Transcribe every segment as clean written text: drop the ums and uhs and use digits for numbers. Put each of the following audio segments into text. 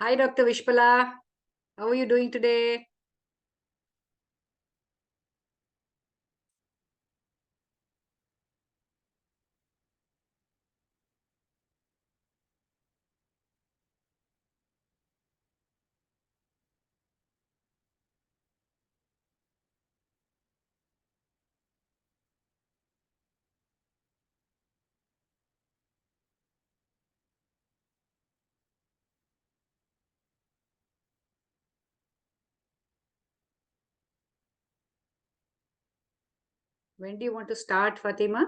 Hi, Dr. Vishpala. How are you doing today? When do you want to start, Fatima?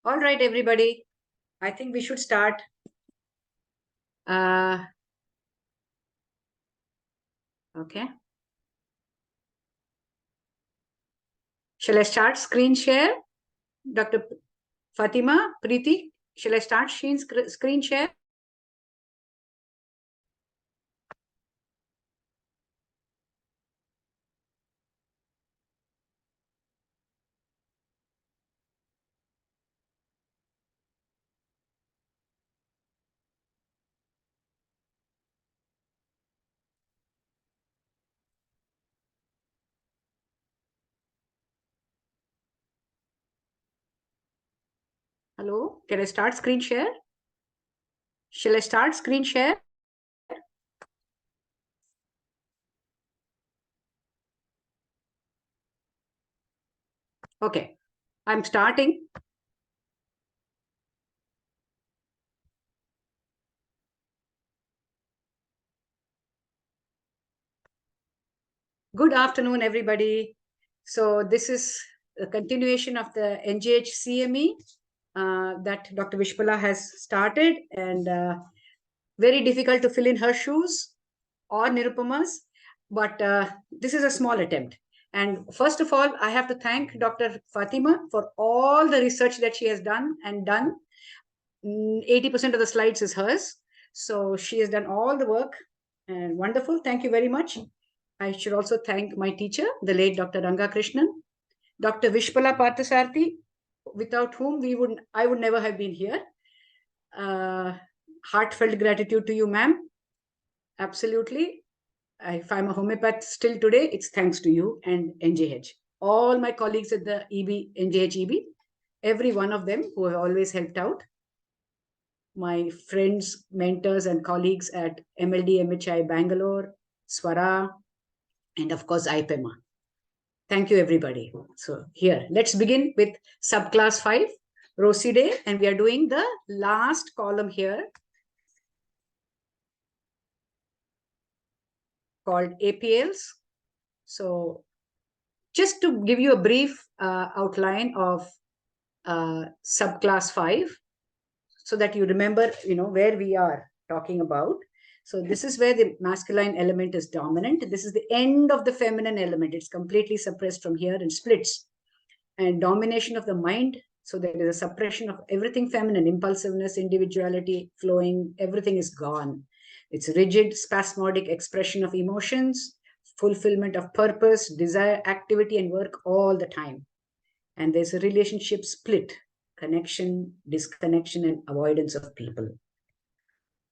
All right, everybody. I think we should start. Okay. Shall I start screen share? Dr. Fatima, Preeti, shall I start screen share? Hello, can I start screen share? Shall I start screen share? Okay, I'm starting. Good afternoon, everybody. So this is a continuation of the NGH CME that Dr. Vishpala has started, and very difficult to fill in her shoes or Nirupama's, but this is a small attempt. And first of all, I have to thank Dr. Fatima for all the research that she has done. 80% of the slides is hers. So she has done all the work, and wonderful. Thank you very much. I should also thank my teacher, the late Dr. Ranga Krishnan, Dr. Vishpala Parthasarthi, without whom I would never have been here. Heartfelt gratitude to you, ma'am. Absolutely. If I'm a homeopath still today, it's thanks to you and NJH. All my colleagues at the NJH EB, every one of them who have always helped out. My friends, mentors, and colleagues at MLD MHI Bangalore, Swara, and of course, IPEMA. Thank you, everybody. So here, let's begin with subclass 5, Rosidae, and we are doing the last column here called APLs. So just to give you a brief outline of subclass 5, so that you remember, where we are talking about. So this is where the masculine element is dominant. This is the end of the feminine element. It's completely suppressed from here and splits. And domination of the mind. So there is a suppression of everything feminine, impulsiveness, individuality, flowing, everything is gone. It's rigid, spasmodic expression of emotions, fulfillment of purpose, desire, activity, and work all the time. And there's a relationship split, connection, disconnection, and avoidance of people.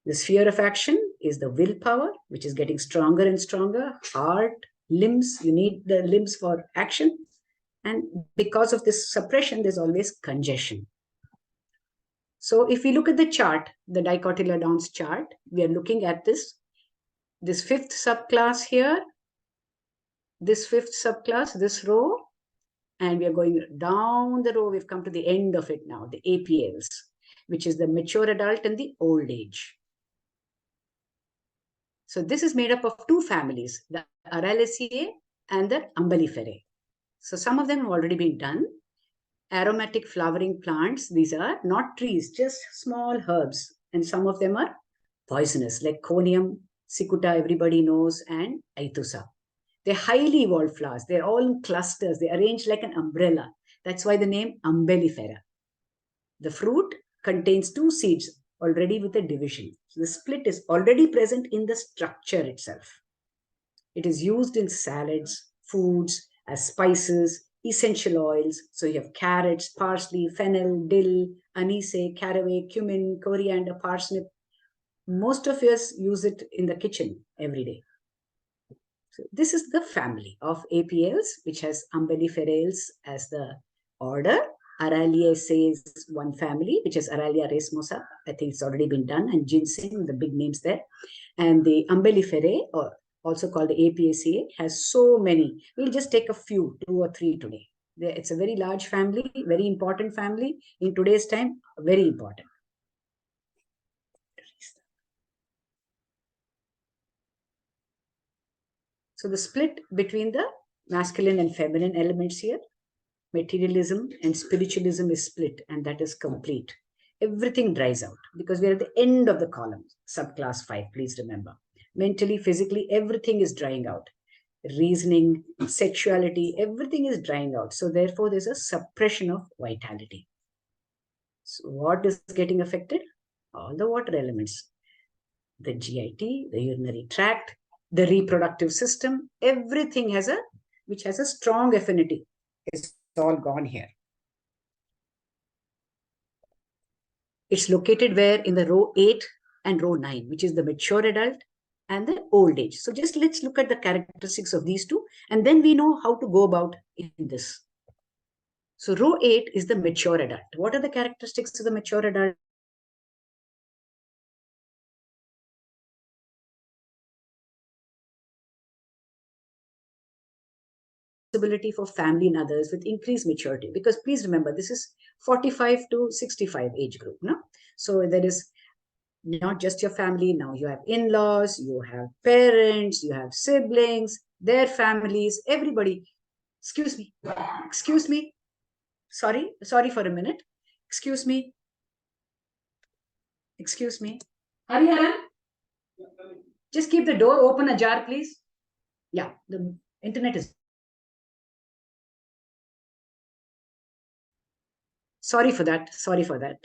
The sphere of action is the willpower, which is getting stronger and stronger. Heart, limbs, you need the limbs for action. And because of this suppression, there's always congestion. So if we look at the chart, the dicotyledons chart, we are looking at this fifth subclass here. this fifth subclass, this row, and we are going down the row. We've come to the end of it now, the APLs, which is the mature adult and the old age. So this is made up of two families, the Araliaceae and the Umbelliferae. So some of them have already been done. Aromatic flowering plants, these are not trees, just small herbs. And some of them are poisonous, like Conium, Cicuta, everybody knows, and Aethusa. They're highly evolved flowers. They're all in clusters. They arrange like an umbrella. That's why the name Umbellifera. The fruit contains two seeds already with a division. So the split is already present in the structure itself. It is used in salads, foods, as spices, essential oils. So you have carrots, parsley, fennel, dill, anise, caraway, cumin, coriander, parsnip. Most of us use it in the kitchen every day. So this is the family of APLs, which has Umbelliferae as the order. Araliaceae is one family, which is Aralia racemosa. I think it's already been done, and ginseng, the big names there. And the Umbelliferae, or also called the Apiaceae, has so many. We'll just take a few, 2 or 3 today. It's a very large family, very important family. In today's time, very important. So the split between the masculine and feminine elements here, materialism and spiritualism is split, and that is complete. Everything dries out because we are at the end of the column, subclass 5, please remember. Mentally, physically, everything is drying out. Reasoning, sexuality, everything is drying out. So therefore, there's a suppression of vitality. So what is getting affected? All the water elements. The GIT, the urinary tract, the reproductive system, everything which has a strong affinity. It's all gone here. It's located where? In the row 8 and row 9, which is the mature adult and the old age. So just let's look at the characteristics of these two, and then we know how to go about in this. So row 8 is the mature adult. What are the characteristics of the mature adult? Responsibility for family and others with increased maturity, because please remember, this is 45 to 65 age group, no? So there is not just your family. Now you have in-laws, you have parents, you have siblings, their families, everybody. Excuse me, sorry for a minute. Excuse me. Hariharan, just keep the door open ajar, please. Yeah, the internet is. Sorry for that.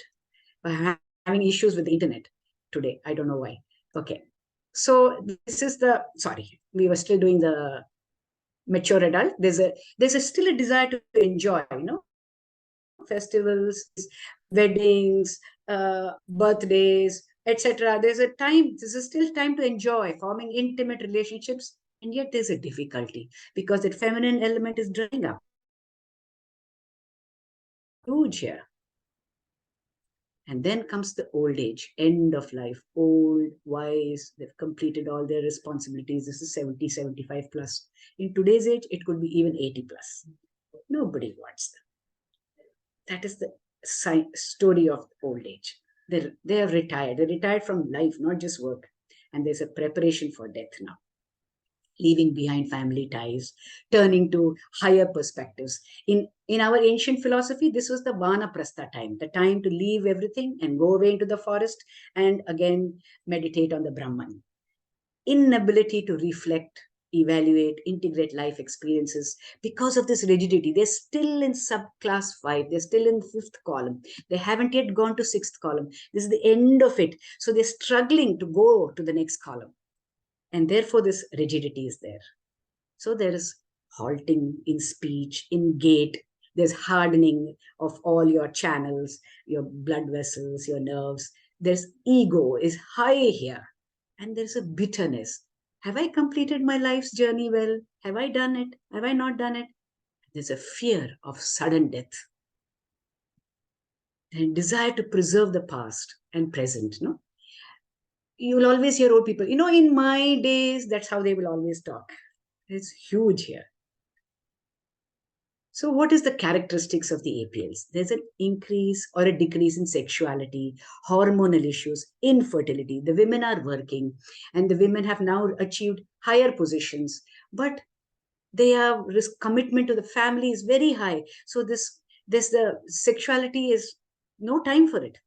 I'm having issues with the internet today. I don't know why. Okay. So this is sorry, we were still doing the mature adult. There's still a desire to enjoy, festivals, weddings, birthdays, etc. There's still time to enjoy forming intimate relationships, and yet there's a difficulty because that feminine element is drying up. Huge here. And then comes the old age, end of life, old, wise, they've completed all their responsibilities. This is 70, 75 plus. In today's age, it could be even 80 plus. Nobody wants them. That is the story of old age. They are retired. They're retired from life, not just work. And there's a preparation for death now. Leaving behind family ties, turning to higher perspectives. In our ancient philosophy, this was the Vanaprastha time, the time to leave everything and go away into the forest and again meditate on the Brahman. Inability to reflect, evaluate, integrate life experiences because of this rigidity. They're still in subclass 5. They're still in 5th column. They haven't yet gone to 6th column. This is the end of it. So they're struggling to go to the next column. And therefore, this rigidity is there. So there is halting in speech, in gait. There's hardening of all your channels, your blood vessels, your nerves. There's ego is high here. And there's a bitterness. Have I completed my life's journey well? Have I done it? Have I not done it? There's a fear of sudden death. And desire to preserve the past and present, no? You'll always hear old people, in my days, that's how they will always talk. It's huge here. So what is the characteristics of the APLs? There's an increase or a decrease in sexuality, hormonal issues, infertility. The women are working and the women have now achieved higher positions, but their risk commitment to the family is very high. So this the sexuality is no time for it.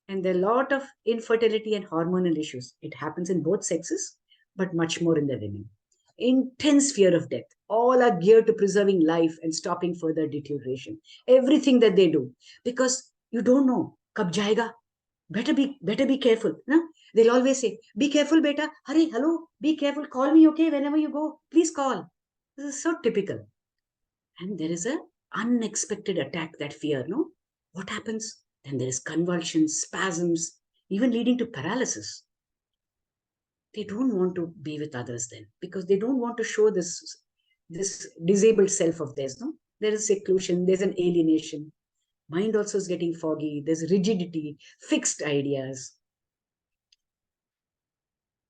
And there are a lot of infertility and hormonal issues. It happens in both sexes, but much more in the women. Intense fear of death. All are geared to preserving life and stopping further deterioration. Everything that they do, because you don't know, kab jayega. Better be careful. No? They'll always say, be careful, beta. Hurry, hello, be careful. Call me, okay? Whenever you go, please call. This is so typical. And there is a unexpected attack, that fear, no? What happens? Then there is convulsions, spasms, even leading to paralysis. They don't want to be with others then, because they don't want to show this disabled self of theirs, no? There is seclusion, there's an alienation. Mind also is getting foggy, there's rigidity, fixed ideas.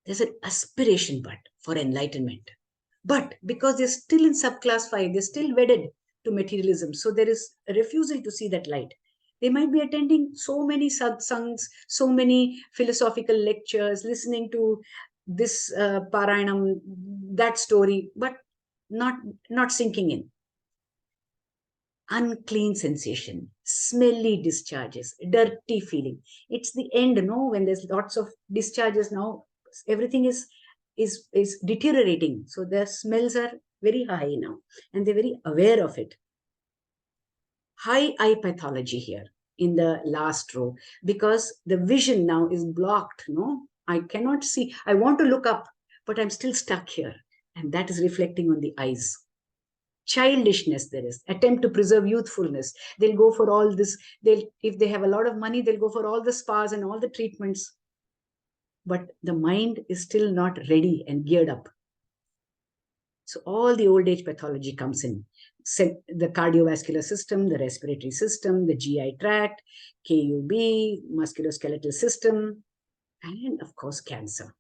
There's an aspiration but for enlightenment. But because they're still in subclass 5, they're still wedded to materialism. So there is a refusal to see that light. They might be attending so many satsangs, so many philosophical lectures, listening to this Parayanam, that story, but not, not sinking in. Unclean sensation, smelly discharges, dirty feeling. It's the end, no? When there's lots of discharges now, everything is deteriorating. So the smells are very high now, and they're very aware of it. High eye pathology here in the last row, because the vision now is blocked. No, I cannot see. I want to look up, but I'm still stuck here, and that is reflecting on the eyes. Childishness there is, attempt to preserve youthfulness. They'll go for all this. They'll, if they have a lot of money, they'll go for all the spas and all the treatments, but the mind is still not ready and geared up. So all the old age pathology comes in. The cardiovascular system, the respiratory system, the GI tract, KUB, musculoskeletal system, and of course cancer.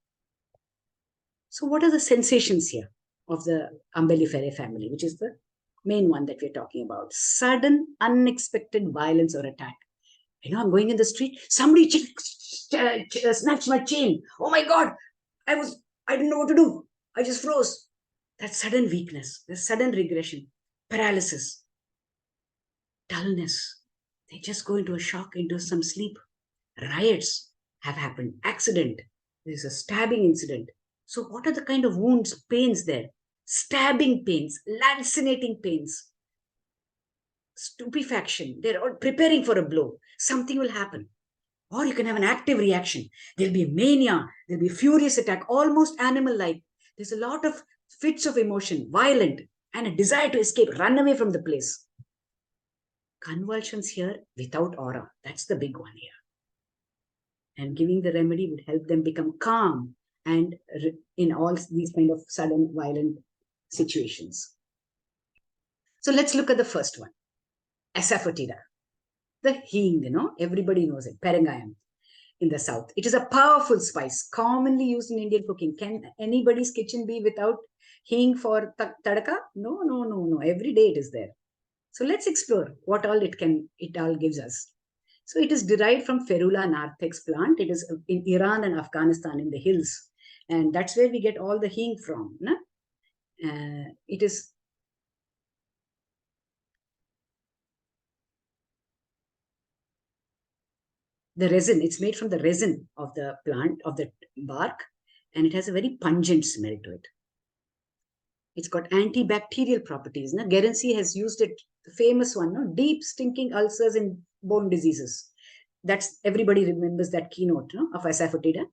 So what are the sensations here of the umbelliferae family, which is the main one that we're talking about? Sudden, unexpected violence or attack. You know, I'm going in the street, somebody snatched my chain. Oh my God, I didn't know what to do. I just froze. That sudden weakness, the sudden regression, paralysis, dullness. They just go into a shock, into some sleep. Riots have happened, accident. There's a stabbing incident. So what are the kind of wounds, pains there? Stabbing pains, lancinating pains, stupefaction. They're all preparing for a blow. Something will happen. Or you can have an active reaction. There'll be mania, there'll be furious attack, almost animal-like. There's a lot of fits of emotion, violent, and a desire to escape, run away from the place. Convulsions here without aura. That's the big one here. And giving the remedy would help them become calm and in all these kind of sudden violent situations. So let's look at the first one, asafoetida. The hing, you know, everybody knows it, perengayam in the south. It is a powerful spice commonly used in Indian cooking. Can anybody's kitchen be without hing for tadaka? No, no, no, no. Every day it is there. So let's explore what all it all gives us. So it is derived from Ferula narthex plant. It is in Iran and Afghanistan in the hills. And that's where we get all the hing from. No? It is the resin. It's made from the resin of the plant, of the bark. And it has a very pungent smell to it. It's got antibacterial properties. No? Gerency has used it, the famous one, no? Deep stinking ulcers and bone diseases. That's, everybody remembers that keynote, no? Of asafoetida.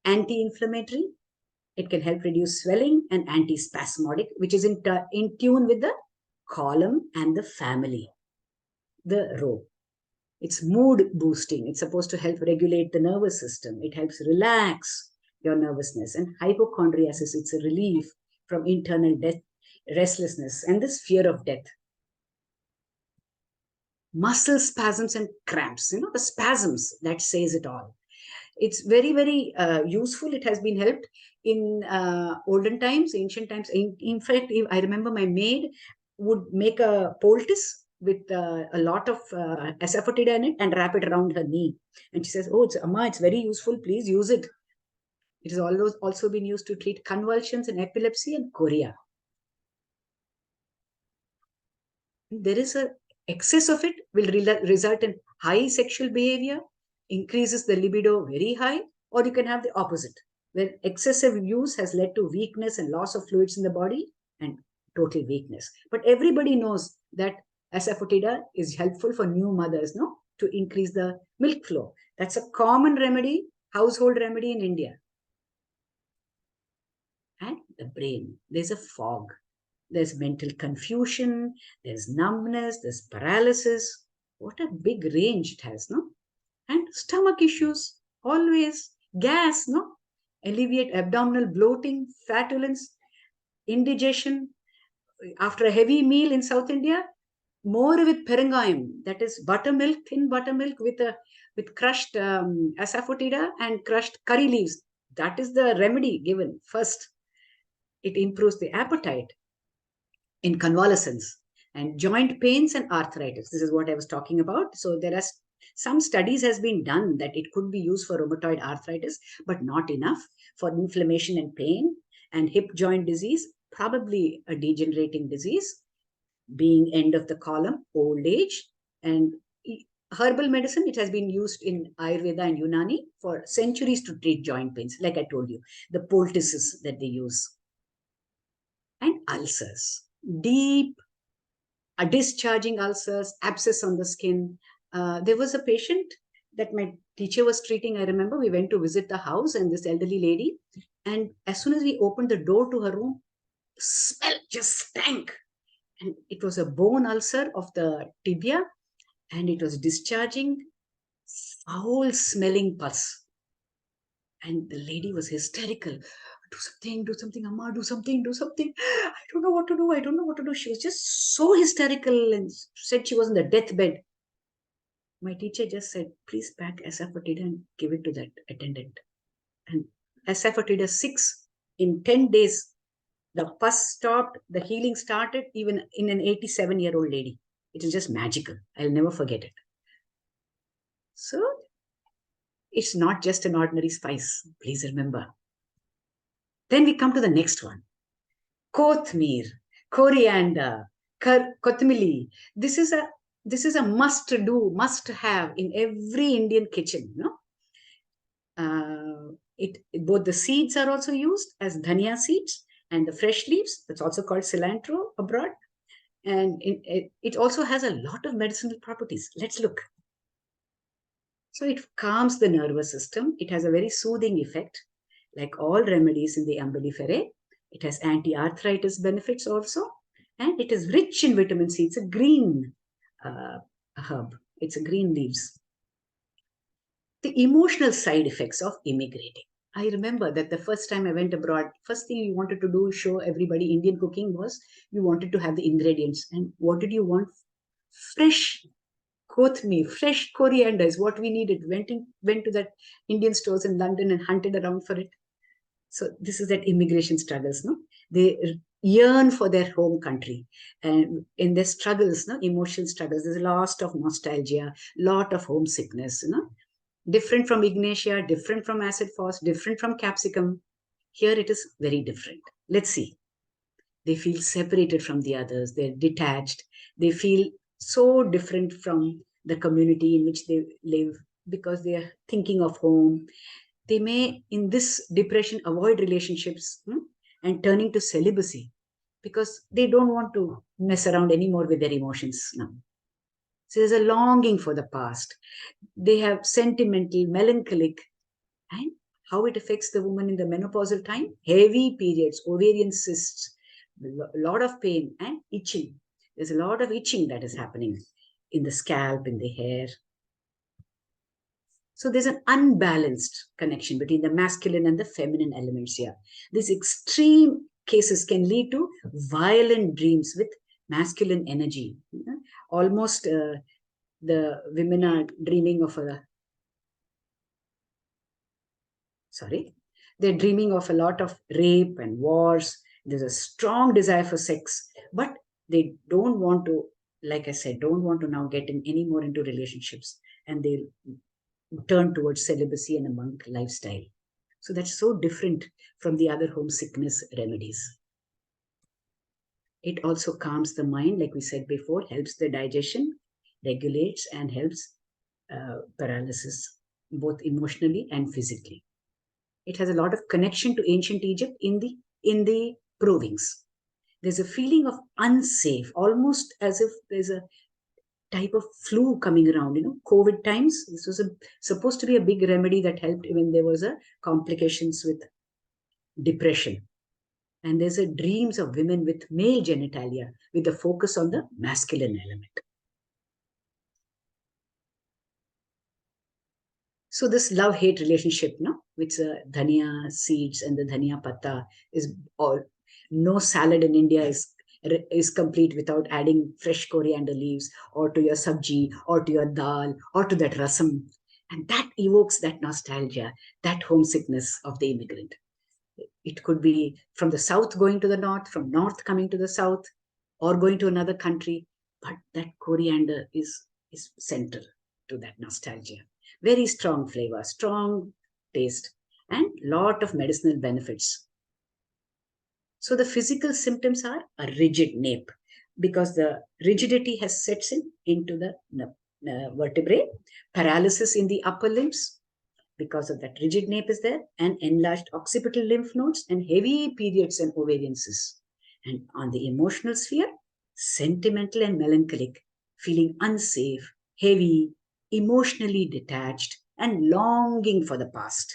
Anti-inflammatory. It can help reduce swelling, and anti-spasmodic, which is in tune with the column and the family, the row. It's mood boosting. It's supposed to help regulate the nervous system. It helps relax your nervousness. And hypochondriasis, it's a relief from internal restlessness and this fear of death. Muscle spasms and cramps, you know, the spasms, that says it all. It's very, very useful. It has been helped in olden times, ancient times. In fact, I remember my maid would make a poultice with a lot of asafoetida in it and wrap it around her knee. And she says, "Oh, Amma, it's very useful. Please use it." It has also been used to treat convulsions and epilepsy and chorea. There is a excess of it will result in high sexual behavior, increases the libido very high, or you can have the opposite, where excessive use has led to weakness and loss of fluids in the body and total weakness. But everybody knows that asafoetida is helpful for new mothers, no, to increase the milk flow. That's a common remedy, household remedy in India. And the brain, there's a fog. There's mental confusion, there's numbness, there's paralysis. What a big range it has, no? And stomach issues, always. Gas, no? Alleviate abdominal bloating, flatulence, indigestion. After a heavy meal in South India, more with perengayam, that is buttermilk, thin buttermilk with crushed asafoetida and crushed curry leaves. That is the remedy given first. It improves the appetite in convalescence, and joint pains and arthritis. This is what I was talking about. So there are some studies has been done that it could be used for rheumatoid arthritis, but not enough for inflammation and pain and hip joint disease, probably a degenerating disease, being end of the column, old age, and herbal medicine. It has been used in Ayurveda and Unani for centuries to treat joint pains. Like I told you, the poultices that they use. And ulcers, deep discharging ulcers, abscess on the skin. There was a patient that my teacher was treating. I remember we went to visit the house and this elderly lady. And as soon as we opened the door to her room, smell just stank. And it was a bone ulcer of the tibia and it was discharging foul smelling pus. And the lady was hysterical. Do something, Amma, do something, do something. I don't know what to do. I don't know what to do. She was just so hysterical and said she was on the deathbed. My teacher just said, please pack asafoetida and give it to that attendant. And asafoetida 6, in 10 days, the pus stopped, the healing started, even in an 87-year-old lady. It is just magical. I'll never forget it. So, it's not just an ordinary spice. Please remember. Then we come to the next one. Kothmir, coriander, kothmili. This is a must do, must have in every Indian kitchen. No, both the seeds are also used as dhania seeds and the fresh leaves. That's also called cilantro abroad, and it also has a lot of medicinal properties. Let's look. So it calms the nervous system. It has a very soothing effect, like all remedies in the Umbelliferae. It has anti-arthritis benefits also, and it is rich in vitamin C. It's a green herb. It's a green leaves. The emotional side effects of immigrating. I remember that the first time I went abroad, first thing you wanted to do, show everybody Indian cooking, was you wanted to have the ingredients. And what did you want? Fresh kothmir, fresh coriander is what we needed. Went to that Indian stores in London and hunted around for it. So this is that immigration struggles, no? They yearn for their home country, and in their struggles, no, emotional struggles, there's a lot of nostalgia, lot of homesickness, different from Ignatia, different from acid fos, different from capsicum. Here it is very different. Let's see. They feel separated from the others. They're detached. They feel so different from the community in which they live because they are thinking of home. They may, in this depression, avoid relationships and turning to celibacy because they don't want to mess around anymore with their emotions now. So there's a longing for the past. They have sentimental, melancholic, and how it affects the woman in the menopausal time: heavy periods, ovarian cysts, a lot of pain and itching. There's a lot of itching that is happening in the scalp, in the hair. So there's an unbalanced connection between the masculine and the feminine elements here. These extreme cases can lead to violent dreams with masculine energy. Almost the women are dreaming of a sorry, they're dreaming of a lot of rape and wars. There's a strong desire for sex, but they don't want to, like I said, don't want to now get in any more into relationships, and they turn towards celibacy and a monk lifestyle. So that's so different from the other homesickness remedies. It also calms the mind, like we said before, helps the digestion, regulates, and helps paralysis, both emotionally and physically. It has a lot of connection to ancient Egypt in the provings. There's a feeling of unsafe, almost as if there's a type of flu coming around. COVID times. This was supposed to be a big remedy that helped when there was a complications with depression. And there's a dreams of women with male genitalia with a focus on the masculine element. So this love-hate relationship, with the dhania seeds and the dhania patta is all. No salad in India is complete without adding fresh coriander leaves or to your sabji or to your dal or to that rasam. And that evokes that nostalgia, that homesickness of the immigrant. It could be from the south going to the north, from north coming to the south, or going to another country. But that coriander is central to that nostalgia. Very strong flavor, strong taste, and lot of medicinal benefits. So the physical symptoms are a rigid nape because the rigidity has sets into the vertebrae, paralysis in the upper limbs because of that rigid nape is there, and enlarged occipital lymph nodes and heavy periods and ovarian cysts. And on the emotional sphere, sentimental and melancholic, feeling unsafe, heavy, emotionally detached, and longing for the past.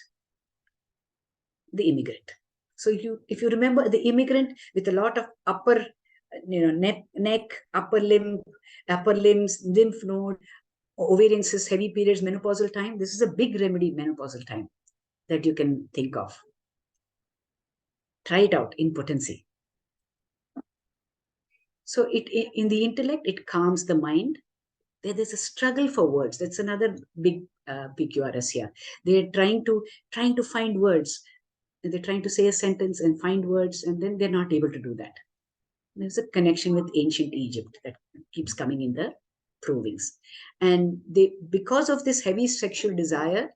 The immigrant. So if you remember the immigrant with a lot of upper, neck, upper limbs, lymph node, ovarian cysts, heavy periods, menopausal time. This is a big remedy, menopausal time, that you can think of. Try it out, impotency. So in the intellect, it calms the mind. There's a struggle for words. That's another big PQRS here. They're trying to find words. They're trying to say a sentence and find words, and then they're not able to do that. There's a connection with ancient Egypt that keeps coming in the provings. And because of this heavy sexual desire,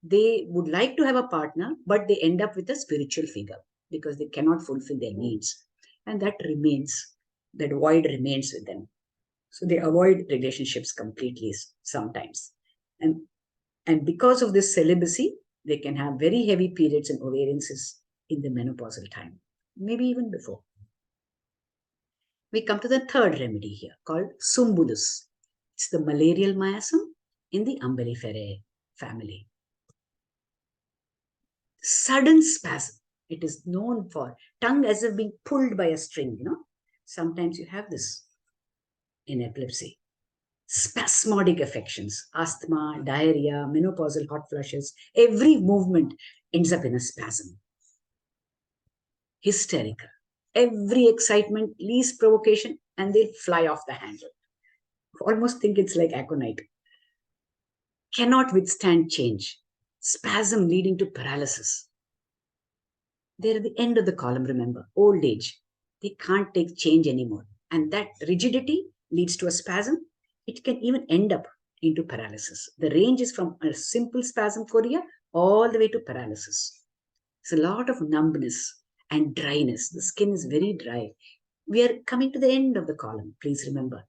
they would like to have a partner, but they end up with a spiritual figure because they cannot fulfill their needs. And that void remains with them. So they avoid relationships completely sometimes. And because of this celibacy, they can have very heavy periods and ovarian cysts in the menopausal time, maybe even before. We come to the third remedy here called Sumbulus. It's the malarial miasm in the Umbelliferae family. Sudden spasm. It is known for tongue as if being pulled by a string. Sometimes you have this in epilepsy. Spasmodic affections, asthma, diarrhea, menopausal hot flushes. Every movement ends up in a spasm. Hysterical. Every excitement, least provocation, and they'll fly off the handle. Almost think it's like aconite. Cannot withstand change. Spasm leading to paralysis. They're at the end of the column, remember, old age. They can't take change anymore. And that rigidity leads to a spasm. It can even end up into paralysis. The range is from a simple spasm chorea all the way to paralysis. It's a lot of numbness and dryness. The skin is very dry. We are coming to the end of the column. Please remember,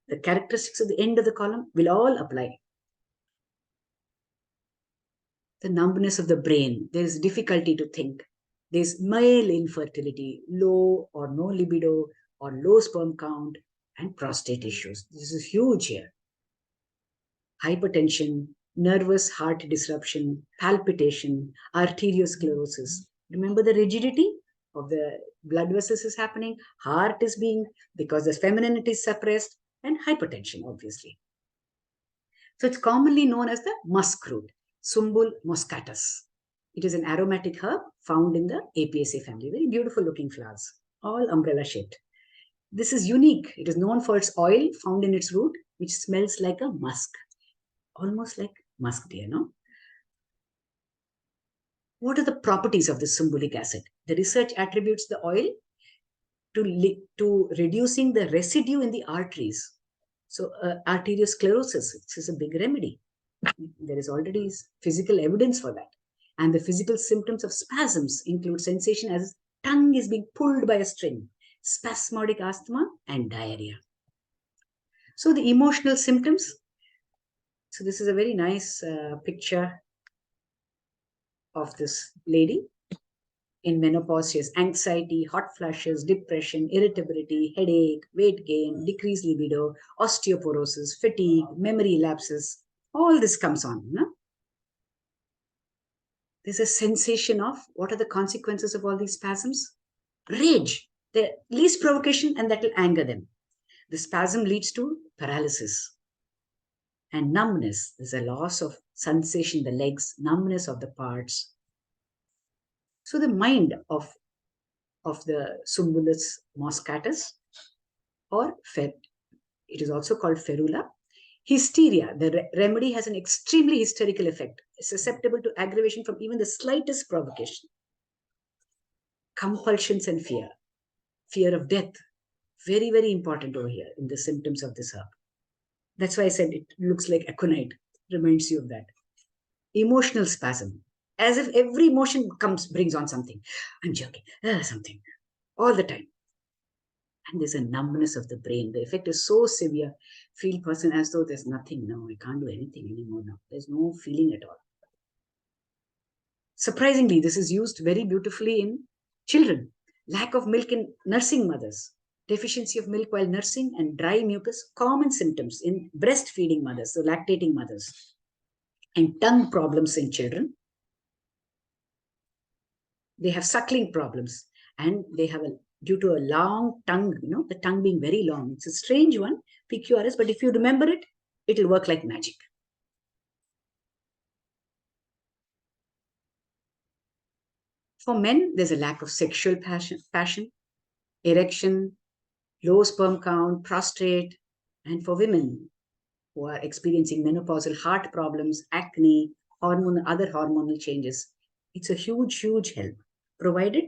the characteristics of the end of the column will all apply. The numbness of the brain. There is difficulty to think. There's male infertility, low or no libido, or low sperm count, and prostate issues. This is huge here. Hypertension, nervous heart disruption, palpitation, arteriosclerosis. Remember the rigidity of the blood vessels is happening, heart is being, because the femininity is suppressed, and hypertension, obviously. So it's commonly known as the musk root, Sumbul moscatus. It is an aromatic herb found in the Apiaceae family. Very beautiful looking flowers, all umbrella shaped. This is unique. It is known for its oil found in its root, which smells like a musk, almost like musk deer, no? What are the properties of this sumbolic acid? The research attributes the oil to reducing the residue in the arteries. So arteriosclerosis, this is a big remedy. There is already physical evidence for that. And the physical symptoms of spasms include sensation as tongue is being pulled by a string, spasmodic asthma, and diarrhea. So the emotional symptoms. So this is a very nice picture of this lady. In menopause, she has anxiety, hot flashes, depression, irritability, headache, weight gain, decreased libido, osteoporosis, fatigue, memory lapses. All this comes on. No? There's a sensation of what are the consequences of all these spasms? Rage, the least provocation, and that will anger them. The spasm leads to paralysis and numbness. There's a loss of sensation in the legs, numbness of the parts. So the mind of the Sumbulus moscatus, or it is also called ferula. Hysteria, the remedy has an extremely hysterical effect, susceptible to aggravation from even the slightest provocation. Compulsions and fear of death, very, very important over here in the symptoms of this herb. That's why I said it looks like aconite, reminds you of that. Emotional spasm, as if every emotion brings on something. I'm joking, something, all the time. And there's a numbness of the brain. The effect is so severe, feel person as though there's nothing now. I can't do anything anymore now. There's no feeling at all. Surprisingly, this is used very beautifully in children. Lack of milk in nursing mothers, deficiency of milk while nursing, and dry mucus, common symptoms in breastfeeding mothers, so lactating mothers, and tongue problems in children. They have suckling problems, and they have due to a long tongue, the tongue being very long. It's a strange one, PQRS, but if you remember it, it'll work like magic. For men, there's a lack of sexual passion, erection, low sperm count, prostrate, and for women who are experiencing menopausal heart problems, acne, other hormonal changes, it's a huge, huge help, provided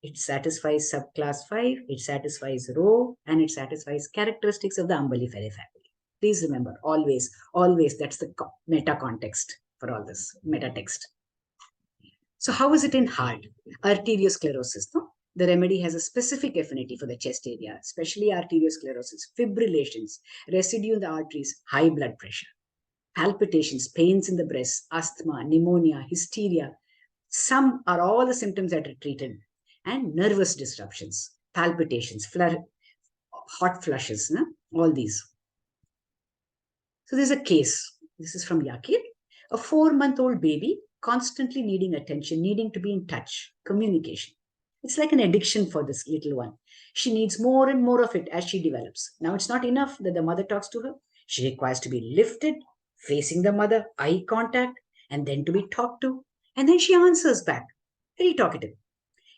it satisfies subclass 5, it satisfies Rho, and it satisfies characteristics of the Umbelliferae family. Please remember, always, always, that's the meta context for all this, meta text. So how is it in heart? Arteriosclerosis, no? The remedy has a specific affinity for the chest area, especially arteriosclerosis, fibrillations, residue in the arteries, high blood pressure, palpitations, pains in the breast, asthma, pneumonia, hysteria. Some are all the symptoms that are treated, and nervous disruptions, palpitations, hot flushes, no? All these. So there's a case. This is from Yakir. A 4-month-old baby constantly needing attention, needing to be in touch, communication. It's like an addiction for this little one. She needs more and more of it as she develops. Now, it's not enough that the mother talks to her. She requires to be lifted, facing the mother, eye contact, and then to be talked to. And then she answers back. Very talkative.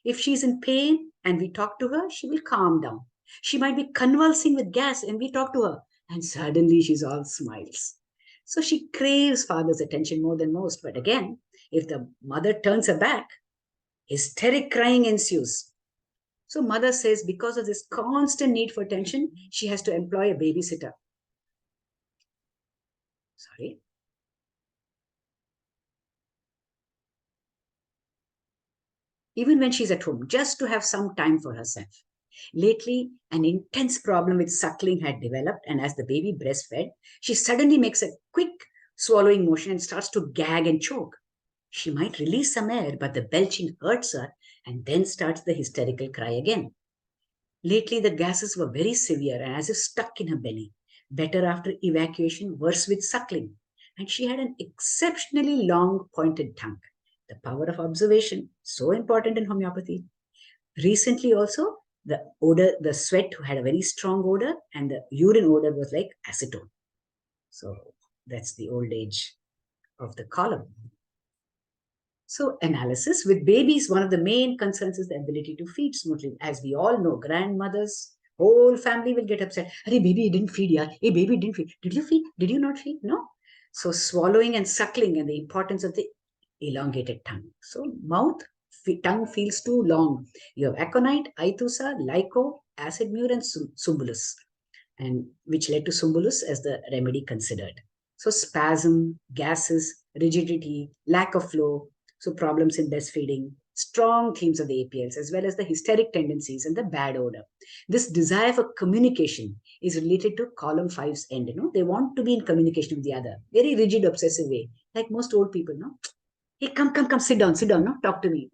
If she's in pain and we talk to her, she will calm down. She might be convulsing with gas and we talk to her, and suddenly she's all smiles. So she craves father's attention more than most. But again, if the mother turns her back, hysteric crying ensues. So mother says because of this constant need for attention, she has to employ a babysitter. Sorry. Even when she's at home, just to have some time for herself. Lately, an intense problem with suckling had developed, and as the baby breastfed, she suddenly makes a quick swallowing motion and starts to gag and choke. She might release some air, but the belching hurts her and then starts the hysterical cry again. Lately, the gases were very severe and as if stuck in her belly. Better after evacuation, worse with suckling. And she had an exceptionally long pointed tongue. The power of observation, so important in homeopathy. Recently also, the sweat had a very strong odor and the urine odor was like acetone. So that's the old age of the column. So analysis with babies, one of the main concerns is the ability to feed smoothly. As we all know, grandmothers, whole family will get upset. Hey, baby didn't feed, yeah. Hey, baby didn't feed. Did you feed? Did you not feed? No. So swallowing and suckling and the importance of the elongated tongue. So tongue feels too long. You have aconite, aithusa, lyco, acid mure, and sumbulus, and which led to sumbulus as the remedy considered. So spasm, gases, rigidity, lack of flow, so problems in breastfeeding, strong themes of the APLs, as well as the hysteric tendencies and the bad odor. This desire for communication is related to column five's end. They want to be in communication with the other, very rigid, obsessive way, like most old people. Hey, come, sit down, no, talk to me.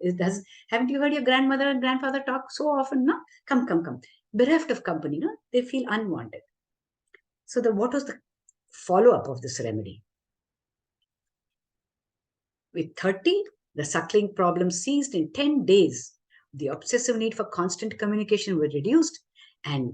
Haven't you heard your grandmother and grandfather talk so often, no? Come. Bereft of company, no? They feel unwanted. So what was the follow-up of this remedy? With 30, the suckling problem ceased in 10 days. The obsessive need for constant communication was reduced, and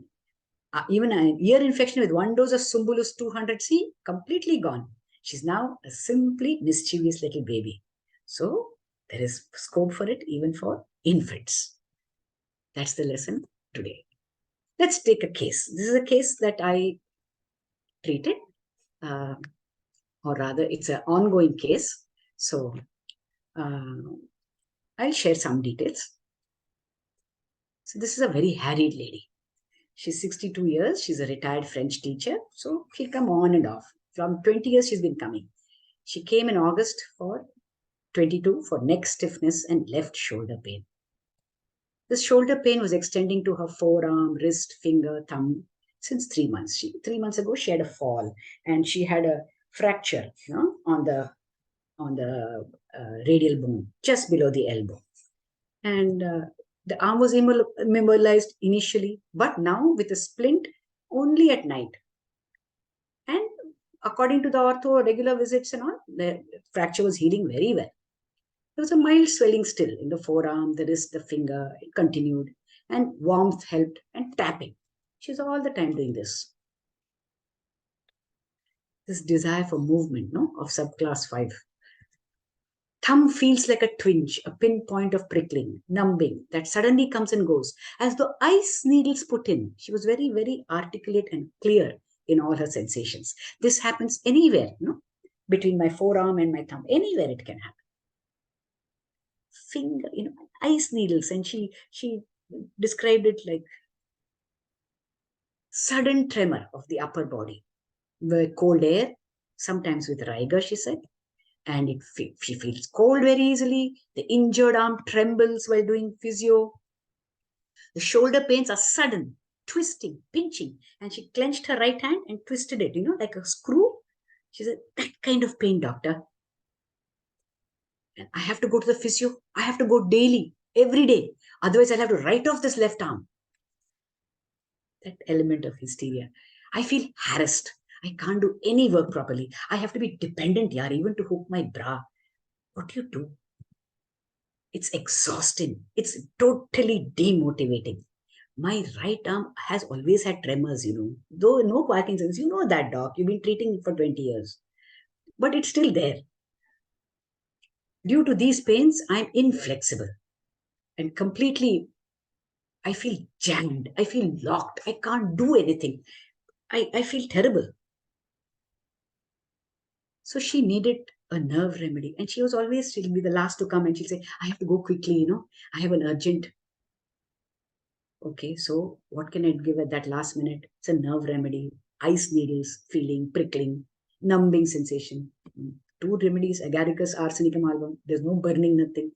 even an ear infection with one dose of Sumbulus 200C completely gone. She's now a simply mischievous little baby. So there is scope for it even for infants. That's the lesson today. Let's take a case. This is a case that I treated, or rather, it's an ongoing case. So I'll share some details. So this is a very harried lady. She's 62 years. She's a retired French teacher. So she'll come on and off. From 20 years, she's been coming. She came in August for 22 for neck stiffness and left shoulder pain. This shoulder pain was extending to her forearm, wrist, finger, thumb since 3 months. 3 months ago, she had a fall and she had a fracture, on the radial bone just below the elbow. And the arm was immobilized initially, but now with a splint only at night. And according to the ortho, regular visits and all, the fracture was healing very well. There was a mild swelling still in the forearm, the wrist, the finger. It continued, and warmth helped, and tapping. She's all the time doing this. This desire for movement, of subclass 5. Thumb feels like a twinge, a pinpoint of prickling, numbing that suddenly comes and goes, as though ice needles put in. She was very, very articulate and clear in all her sensations. This happens anywhere, between my forearm and my thumb. Anywhere it can happen. Finger, ice needles. And she described it like sudden tremor of the upper body, with cold air, sometimes with rigor, she said. And she feels cold very easily. The injured arm trembles while doing physio. The shoulder pains are sudden, twisting, pinching. And she clenched her right hand and twisted it, like a screw. She said, that kind of pain, doctor. And I have to go to the physio. I have to go daily, every day. Otherwise, I'll have to write off this left arm. That element of hysteria. I feel harassed. I can't do any work properly. I have to be dependent, even to hook my bra. What do you do? It's exhausting. It's totally demotivating. My right arm has always had tremors, Though no Parkinson's, that, doc. You've been treating it for 20 years. But it's still there. Due to these pains, I'm inflexible and completely, I feel jammed. I feel locked. I can't do anything. I feel terrible. So she needed a nerve remedy. And she'll be the last to come and she'll say, I have to go quickly, I have an urgent. Okay, so what can I give at that last minute? It's a nerve remedy, ice needles, feeling, prickling, numbing sensation. 2 remedies, agaricus, arsenicum album. There's no burning, nothing.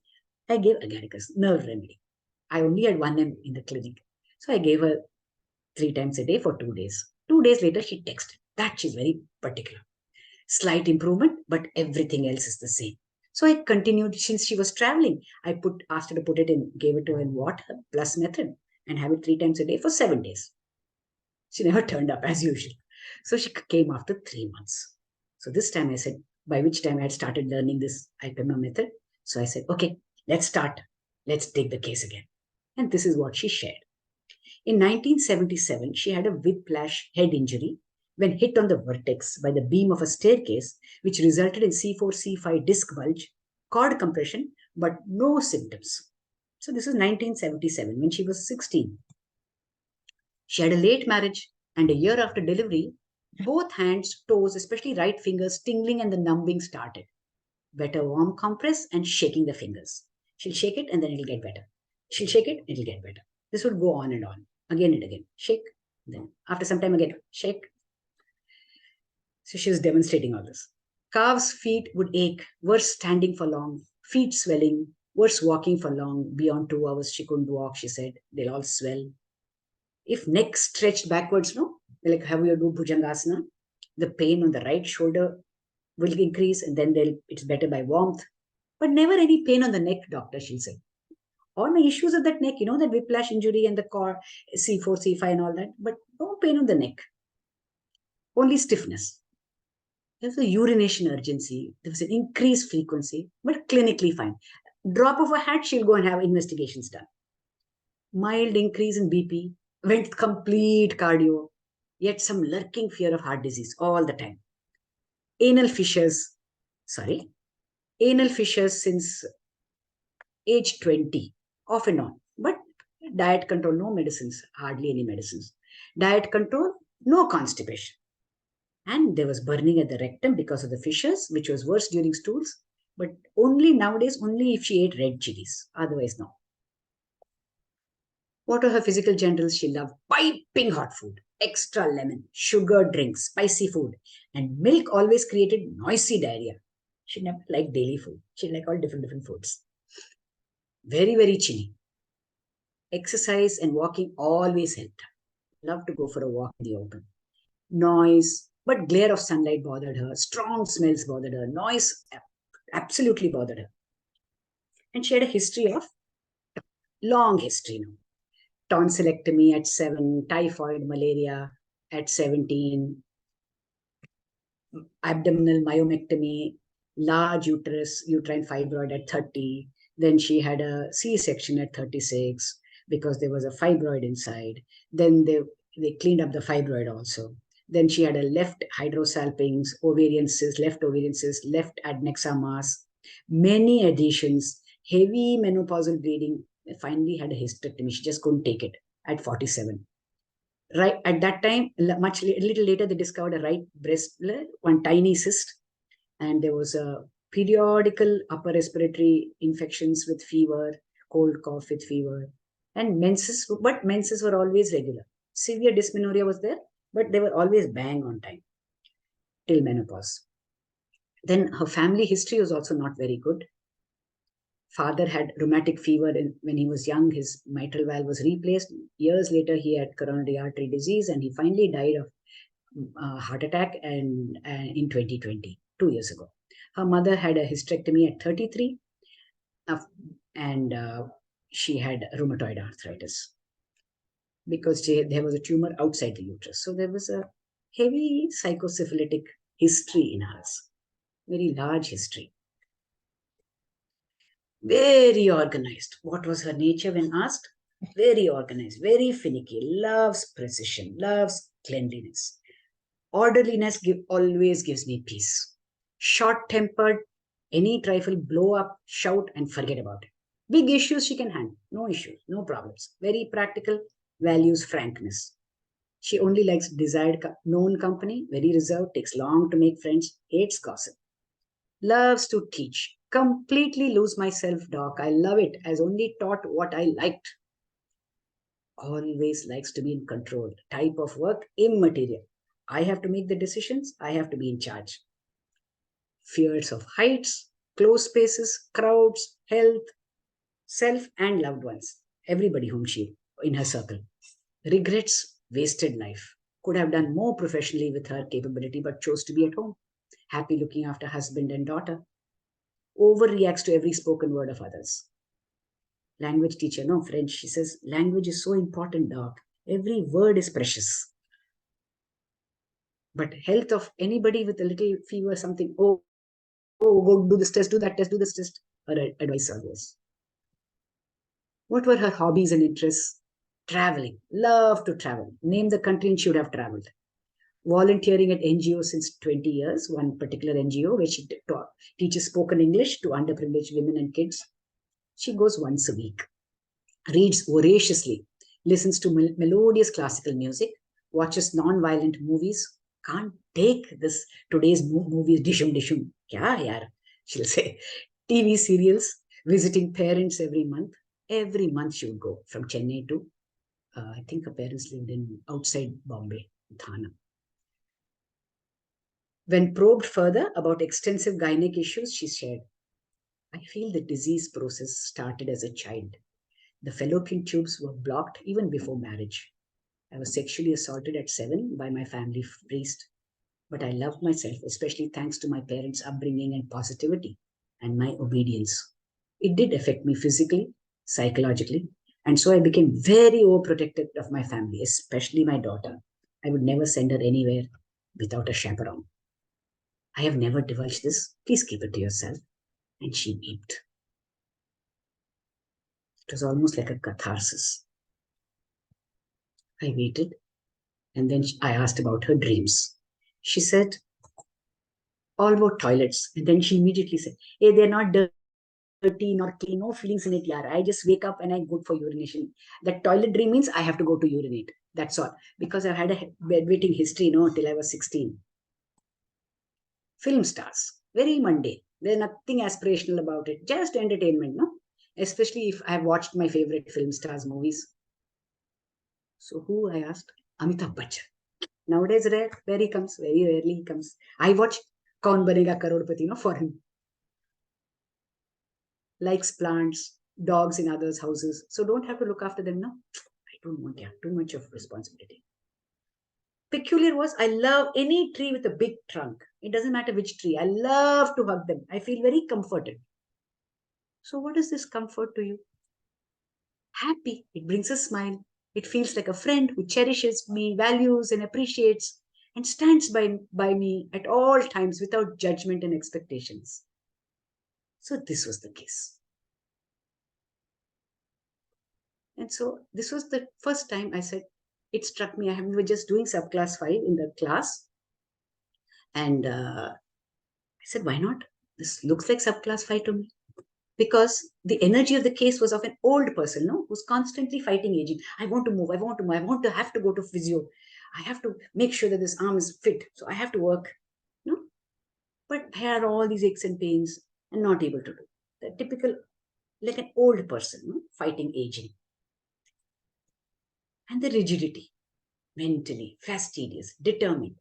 I gave agaricus, nerve remedy. I only had 1 in the clinic. So I gave her 3 times a day for 2 days. 2 days later, she texted. That she's very particular. Slight improvement, but everything else is the same. So I continued since she was traveling. I asked her to put it in, gave it to her in water plus method and have it 3 times a day for 7 days. She never turned up as usual. So she came after 3 months. So this time I said, by which time I had started learning this IPEMA method. So I said, okay, let's start. Let's take the case again. And this is what she shared. In 1977, she had a whiplash head injury when hit on the vertex by the beam of a staircase, which resulted in C4-C5 disc bulge, cord compression, but no symptoms. So this is 1977, when she was 16. She had a late marriage, and a year after delivery, both hands, toes, especially right fingers, tingling and the numbing started. better warm compress and shaking the fingers. She'll shake it and then it'll get better. She'll shake it, it'll get better. This would go on and on, again and again. Shake, then after some time again, shake. So she was demonstrating all this. Calves' feet would ache, worse standing for long, feet swelling, worse walking for long. Beyond 2 hours, she couldn't walk, she said. They'll all swell. If neck stretched backwards, no, like how you do Bhujangasana, the pain on the right shoulder will increase and then it's better by warmth. But never any pain on the neck, doctor, she'll say. All my issues of that neck, that whiplash injury and the core, C4, C5 and all that, but no pain on the neck. Only stiffness. There was a urination urgency. There was an increased frequency, but clinically fine. Drop of a hat, she'll go and have investigations done. Mild increase in BP, went complete cardio, yet some lurking fear of heart disease all the time. Anal fissures since age 20, off and on. But diet control, no medicines, hardly any medicines. Diet control, no constipation. And there was burning at the rectum because of the fissures, which was worse during stools. But nowadays, only if she ate red chilies. Otherwise, no. What are her physical generals? She loved piping hot food, extra lemon, sugar drinks, spicy food, and milk always created noisy diarrhea. She never liked daily food. She liked all different foods. Very, very chilly. Exercise and walking always helped her. Loved to go for a walk in the open. Noise, but glare of sunlight bothered her. Strong smells bothered her. Noise absolutely bothered her. And she had a long history now. Tonsillectomy at 7, typhoid, malaria at 17, abdominal myomectomy, large uterine fibroid at 30. Then she had a C-section at 36 because there was a fibroid inside. Then they cleaned up the fibroid also. Then she had a left hydrosalpinx, ovarian cyst, left adnexa mass, many adhesions, heavy menopausal bleeding. Finally had a hysterectomy. She just couldn't take it at 47. Right at that time, a little later, they discovered a right breast, one tiny cyst, and there was a periodical upper respiratory infections with fever, cold cough with fever, and menses. But menses were always regular. Severe dysmenorrhea was there, but they were always bang on time till menopause. Then her family history was also not very good. Father had rheumatic fever when he was young. His mitral valve was replaced. Years later, he had coronary artery disease, and he finally died of heart attack in 2020, 2 years ago. Her mother had a hysterectomy at 33, and she had rheumatoid arthritis because there was a tumor outside the uterus. So there was a heavy psychosyphilitic history in hers, very large history. Very organized. What was her nature when asked? Very organized, very finicky, loves precision, loves cleanliness. Orderliness always gives me peace. Short-tempered, any trifle, blow up, shout, and forget about it. Big issues she can handle. No issues, no problems. Very practical, values frankness. She only likes desired known company, very reserved, takes long to make friends, hates gossip. Loves to teach. Completely lose myself, doc. I love it. Has only taught what I liked. Always likes to be in control. Type of work, immaterial. I have to make the decisions. I have to be in charge. Fears of heights, closed spaces, crowds, health, self and loved ones. Everybody whom she in her circle. Regrets, wasted life. Could have done more professionally with her capability, but chose to be at home. Happy looking after husband and daughter. Overreacts to every spoken word of others. Language teacher, no, French. She says, language is so important, doc. Every word is precious. But health of anybody with a little fever, something, go do this test, do that test, do this test. Her advice always. What were her hobbies and interests? Traveling. Love to travel. Name the country and she would have traveled. Volunteering at NGO since 20 years, one particular NGO where she teaches spoken English to underprivileged women and kids. She goes once a week, reads voraciously, listens to melodious classical music, watches non-violent movies. Can't take this today's movies, dishum. Kya yaar? she'll say. TV serials, visiting parents every month. Every month she would go from Chennai to, I think her parents lived in outside Bombay, Thana. When probed further about extensive gynec issues, she shared, I feel the disease process started as a child. The fallopian tubes were blocked even before marriage. I was sexually assaulted at 7 by my family priest, but I loved myself, especially thanks to my parents' upbringing and positivity and my obedience. It did affect me physically, psychologically, and so I became very overprotective of my family, especially my daughter. I would never send her anywhere without a chaperone. I have never divulged this. Please keep it to yourself. And she wept. It was almost like a catharsis. I waited, and then I asked about her dreams. She said, all about toilets. And then she immediately said, hey, they're not dirty, not clean, no feelings in it, yaar. I just wake up and I go for urination. That toilet dream means I have to go to urinate. That's all. Because I've had a bedwetting history, till I was 16. Film stars, very mundane. There's nothing aspirational about it, just entertainment, no? Especially if I've watched my favorite film stars movies. So who, I asked? Amitabh Bachchan. Nowadays, rare, where he comes, very rarely he comes. I watch Kaun Banega Karodpati, for him. Likes plants, dogs in others' houses. So don't have to look after them, no? I don't want to have too much of responsibility. Peculiar was, I love any tree with a big trunk. It doesn't matter which tree. I love to hug them. I feel very comforted. So what is this comfort to you? Happy. It brings a smile. It feels like a friend who cherishes me, values and appreciates, and stands by me at all times without judgment and expectations. So this was the case. And so this was the first time I said, it struck me. We were just doing subclass 5 in the class. And I said, why not? This looks like subclass 5 to me. Because the energy of the case was of an old person, no, who's constantly fighting aging. I want to move, I want to move, I want to have to go to physio. I have to make sure that this arm is fit. So I have to work, no? But I had all these aches and pains and not able to do. The typical, like an old person, no? Fighting aging. And the rigidity, mentally, fastidious, determined.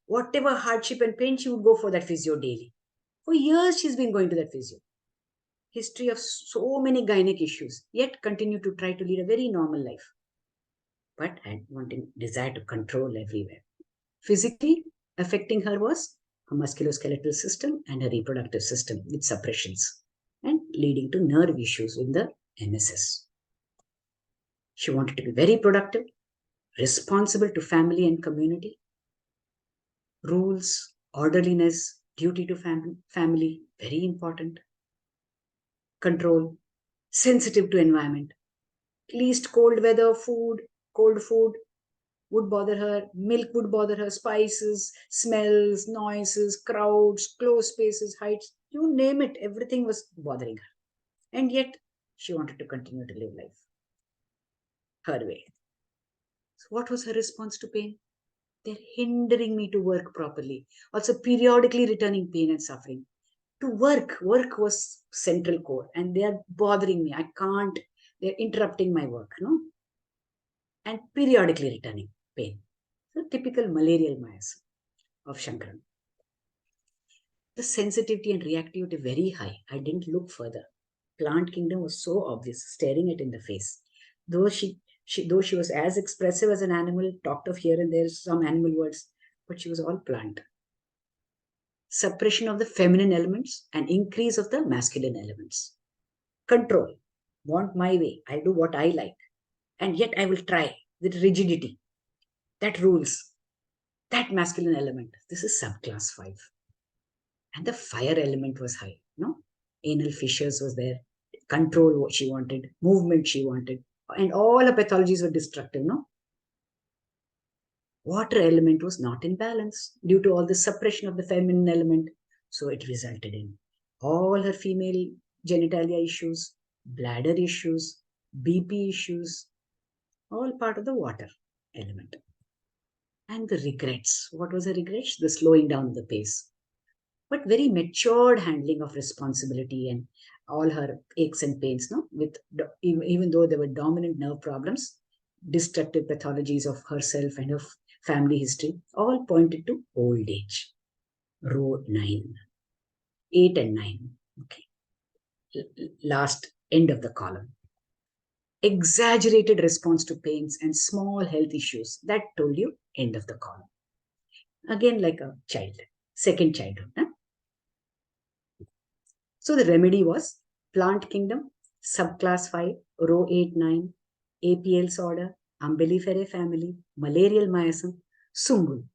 Whatever hardship and pain, she would go for that physio daily. For years, she's been going to that physio. History of so many gynec issues, yet continue to try to lead a very normal life. But had wanting desire to control everywhere. Physically affecting her was her musculoskeletal system and her reproductive system with suppressions and leading to nerve issues in the MSS. She wanted to be very productive, responsible to family and community, rules, orderliness, duty to family, very important, control, sensitive to environment, least cold weather, cold food would bother her, milk would bother her, spices, smells, noises, crowds, closed spaces, heights, you name it, everything was bothering her. And yet, she wanted to continue to live life her way. So, what was her response to pain? They're hindering me to work properly. Also, periodically returning pain and suffering. To work was central core, and they are bothering me. I can't, they're interrupting my work, no? And periodically returning pain. So, typical malarial miasm of Shankaran. The sensitivity and reactivity very high. I didn't look further. Plant kingdom was so obvious, staring it in the face. Though she was as expressive as an animal, talked of here and there some animal words, but she was all plant. Suppression of the feminine elements and increase of the masculine elements. Control. Want my way. I do what I like. And yet I will try with rigidity. That rules. That masculine element. This is subclass 5. And the fire element was high, no? Anal fissures was there, control what she wanted, movement she wanted, and all her pathologies were destructive, no? Water element was not in balance due to all the suppression of the feminine element. So it resulted in all her female genitalia issues, bladder issues, BP issues, all part of the water element. And the regrets. What was the regrets? The slowing down of the pace. but very matured handling of responsibility and all her aches and pains, no? Even though there were dominant nerve problems, destructive pathologies of herself and her family history, all pointed to old age. Row 9, 8 and 9. Okay. Last end of the column. Exaggerated response to pains and small health issues. That told you end of the column. Again, like a child, second childhood. Huh? So the remedy was plant kingdom, subclass 5, row 8, 9, APL's order, Umbelliferae family, malarial miasm, Sumbul. And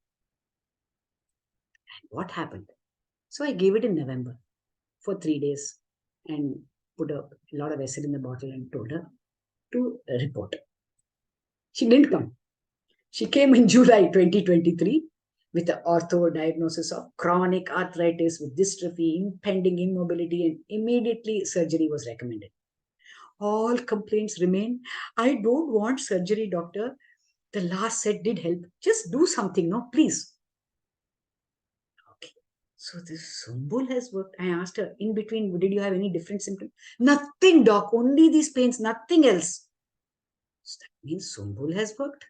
what happened? So I gave it in November for 3 days and put a lot of acid in the bottle and told her to report. She didn't come. She came in July 2023 with an ortho diagnosis of chronic arthritis with dystrophy, impending immobility, and immediately surgery was recommended. All complaints remain. I don't want surgery, doctor. The last set did help. Just do something, no, please. Okay. So this Sumbul has worked. I asked her, in between, did you have any different symptoms? Nothing, doc. Only these pains, nothing else. So that means Sumbul has worked.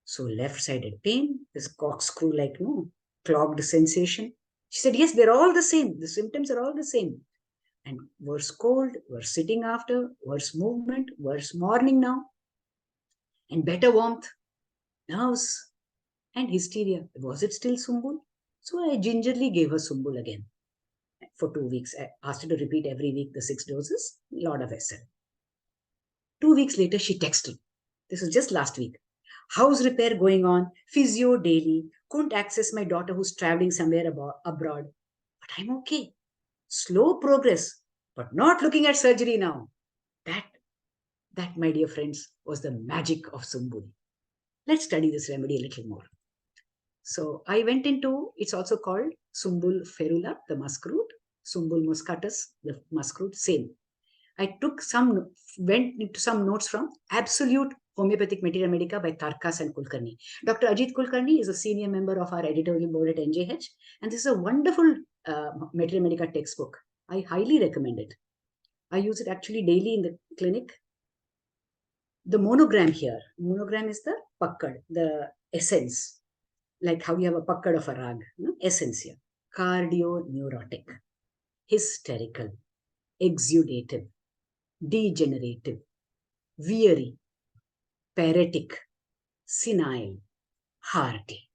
So left-sided pain, this corkscrew-like, no, clogged sensation. She said, yes, they're all the same. The symptoms are all the same. And worse cold, worse sitting after, worse movement, worse morning now, and better warmth, nerves, and hysteria. Was it still Sumbul? So I gingerly gave her Sumbul again for 2 weeks. I asked her to repeat every week the 6 doses, lot of SL. 2 weeks later, she texted. This was just last week. House repair going on, physio daily, couldn't access my daughter who's traveling somewhere abroad. But I'm okay. Slow progress, but not looking at surgery now. That, my dear friends, was the magic of Sumbul. Let's study this remedy a little more. So I went into, it's also called Sumbul ferula, the muskroot, Sumbul muscatus, the muskroot, same. I went into some notes from Absolute Homeopathic Materia Medica by Tarkas and Kulkarni. Dr. Ajit Kulkarni is a senior member of our editorial board at NJH, and this is a wonderful Materia Medica textbook. I highly recommend it. I use it actually daily in the clinic. The monogram here, monogram is the pakkad, the essence, like how you have a pakkad of a rag, essence here. Cardio-neurotic, hysterical, exudative, degenerative, weary, paretic, senile, hearty.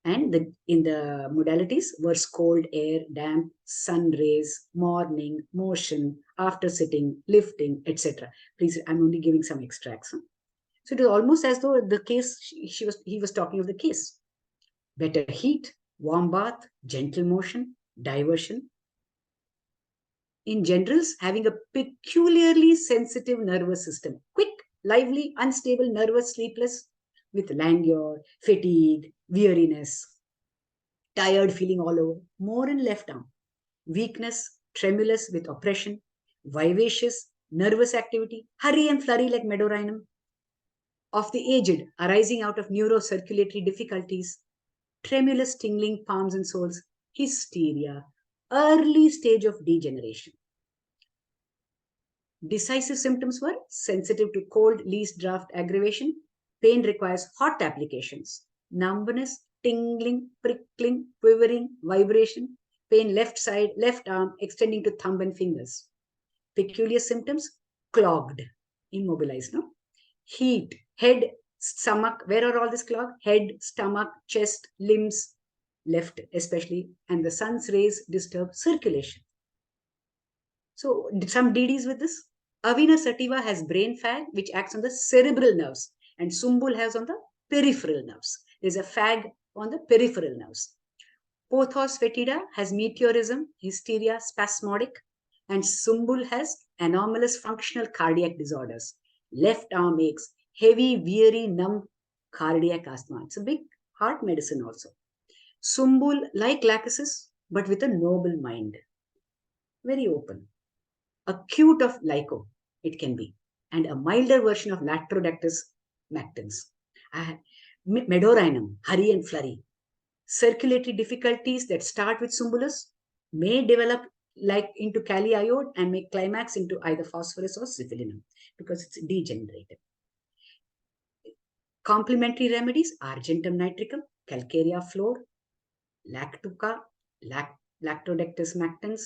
And in the modalities, worse cold air, damp, sun rays, morning, motion, after sitting, lifting, etc. Please, I'm only giving some extracts. Huh? So it is almost as though the case, he was talking of the case. Better heat, warm bath, gentle motion, diversion. In generals, having a peculiarly sensitive nervous system, quick, lively, unstable, nervous, sleepless, with languor, fatigue, weariness, tired feeling all over, more in left arm, weakness, tremulous with oppression, vivacious, nervous activity, hurry and flurry like meadowrhinum, of the aged arising out of neurocirculatory difficulties, tremulous tingling palms and soles, hysteria, early stage of degeneration. Decisive symptoms were sensitive to cold, least draft aggravation, pain requires hot applications, numbness, tingling, prickling, quivering, vibration, pain left side, left arm, extending to thumb and fingers. Peculiar symptoms, clogged, immobilized, no? Heat, head, stomach, where are all this clogged? Head, stomach, chest, limbs, left especially, and the sun's rays disturb circulation. So some DDs with this. Avina sativa has brain fag, which acts on the cerebral nerves, and Sumbul has on the peripheral nerves. There's a fag on the peripheral nerves. Pothos fetida has meteorism, hysteria, spasmodic, and Sumbul has anomalous functional cardiac disorders. Left arm aches, heavy, weary, numb cardiac asthma. It's a big heart medicine also. Sumbul, like Lachesis, but with a noble mind. Very open. Acute of Lyco, it can be, and a milder version of Latrodactys mactans. Meadowrhinum, hurry and flurry. Circulatory difficulties that start with Sumbulus may develop like into kali iode and may climax into either phosphorus or syphilinum because it's degenerative. Complementary remedies: argentum nitricum, calcarea flor, lactuca, lactodectus mactans,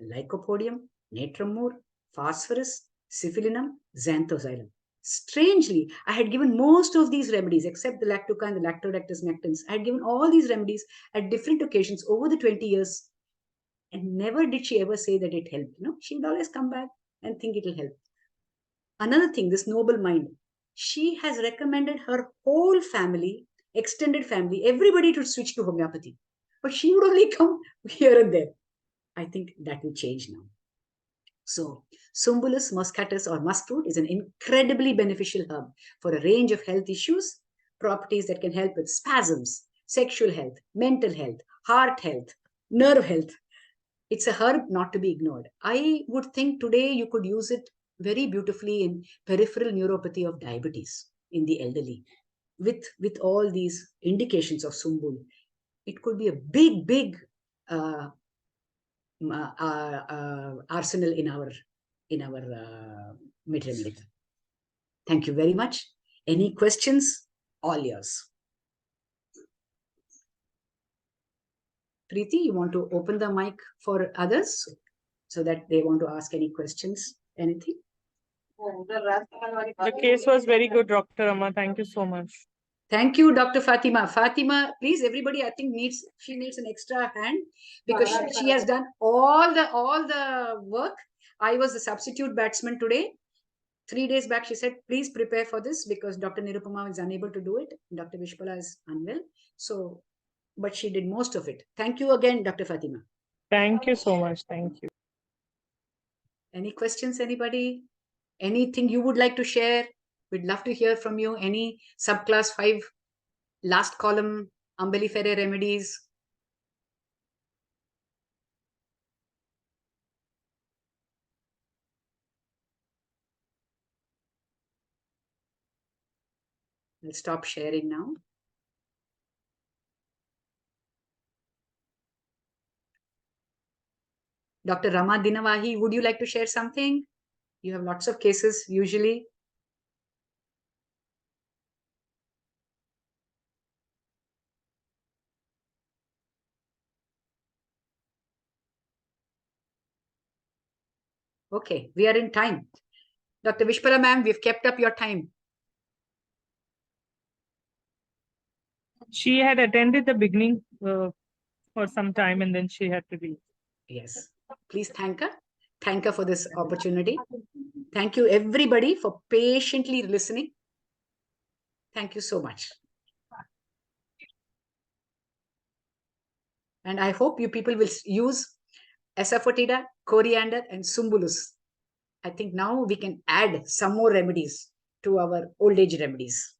lycopodium, natrum mur, phosphorus, syphilinum, xanthoxylum. Strangely, I had given most of these remedies except the lactuca and the lactodectus mactans. I had given all these remedies at different occasions over the 20 years, and never did she ever say that it helped. She would always come back and think it'll help. Another thing, this noble mind, she has recommended her whole family, extended family, everybody to switch to homeopathy. But she would only come here and there. I think that will change now. So, Sumbulus moscatus or muskroot is an incredibly beneficial herb for a range of health issues, properties that can help with spasms, sexual health, mental health, heart health, nerve health. It's a herb not to be ignored. I would think today you could use it very beautifully in peripheral neuropathy of diabetes in the elderly. With all these indications of Sumbul, it could be a big arsenal in our mid-remedy. Thank you very much. Any questions? All yours. Preeti, you want to open the mic for others so that they want to ask any questions? Anything? The case was very good, Dr. Rama. Thank you so much. Thank you, Dr. Fatima. Fatima, please, everybody, I think she needs an extra hand because she has done all the work. I was the substitute batsman today. 3 days back, she said, please prepare for this because Dr. Nirupama is unable to do it. Dr. Vishpala is unwell. So, but she did most of it. Thank you again, Dr. Fatima. Thank you so much. Thank you. Any questions, anybody? Anything you would like to share? We'd love to hear from you. Any subclass 5 last column umbelliferae remedies? I'll stop sharing now. Dr. Rama Dinavahi, would you like to share something? You have lots of cases usually. Okay, we are in time. Dr. Vishpala ma'am, we've kept up your time. She had attended the beginning for some time and then she had to leave. Yes, please thank her. Thank her for this opportunity. Thank you everybody for patiently listening. Thank you so much. And I hope you people will use asafoetida, coriander, and sumbulus. I think now we can add some more remedies to our old age remedies.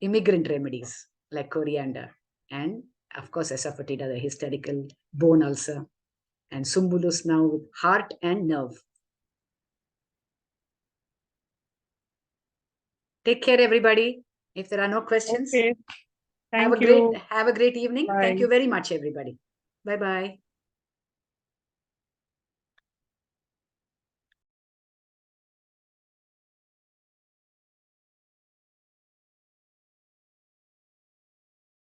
Immigrant remedies like coriander and of course asafoetida, the hysterical bone ulcer, and sumbulus now with heart and nerve. Take care, everybody. If there are no questions, okay. Thank you. Have a great evening. Bye. Thank you very much, everybody. Bye-bye.